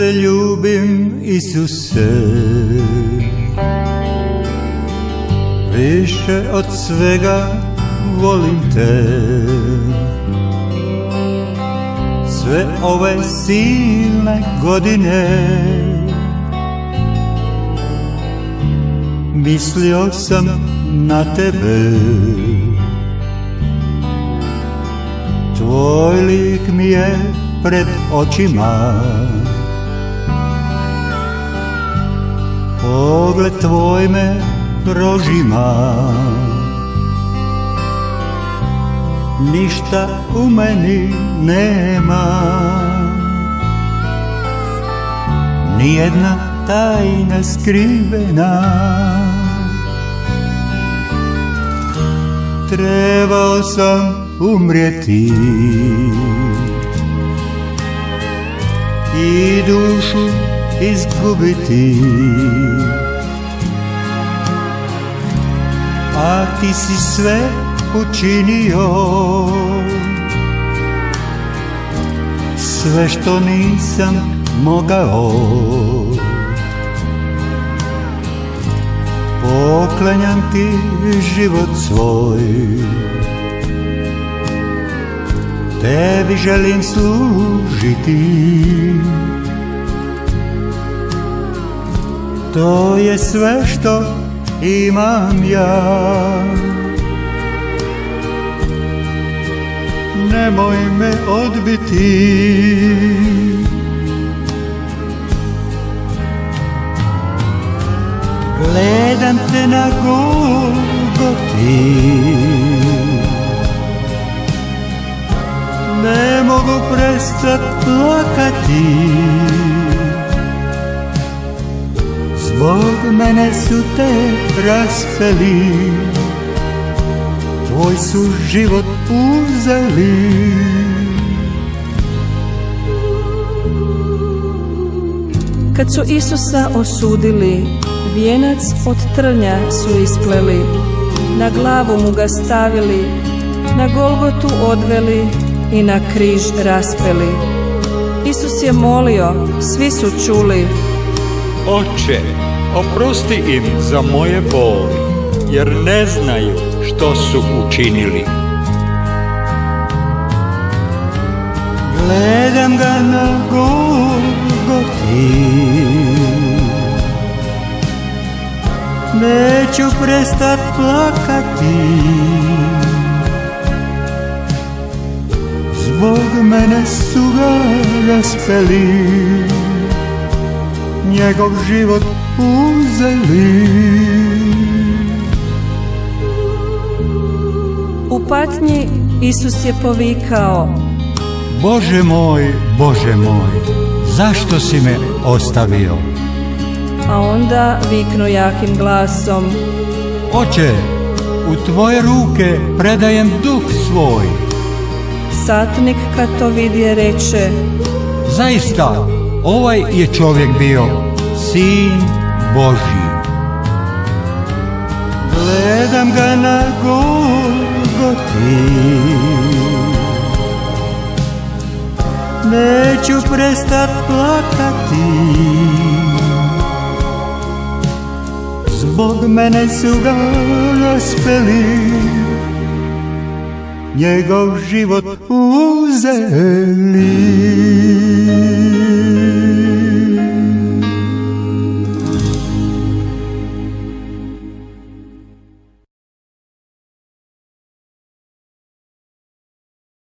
te ljubim, Isuse, više od svega volim te. Sve ove silne godine mislio sam na tebe. Tvoj lik mi je pred očima, pogled tvoj me prožima. Ništa u meni nema, nijedna tajna skrivena. Trebao sam umrijeti i dušu izgubiti, a ti si sve učinio, sve što nisam mogao. Poklanjam ti život svoj, tebi želim služiti. To je sve što imam ja. Nemoj me odbiti. Gledam te na Golgoti, ne mogu prestat plakati. Zbog mene su te raspeli, tvoj su život uzeli. Kad su Isusa osudili, vijenac od trnja su ispleli, na glavu mu ga stavili, na Golgotu odveli i na križ raspeli. Isus je molio, svi su čuli: Oče, oprosti im za moje boli, jer ne znaju što su učinili. Gledam ga na Golgoti, neću prestat plakati. Zbog mene su ga raspeli, njegov život uzeli. U patnji Isus je povikao: Bože moj, zašto si me ostavio? A onda viknuo jakim glasom: Oče, u tvoje ruke predajem duh svoj. Satnik kad to vidje reče: Zaista, ovaj je čovjek bio Sin Božji. Gledam ga na Golgoti, neću prestat plakati. Zbog mene su ga raspeli, njegov život uzeli.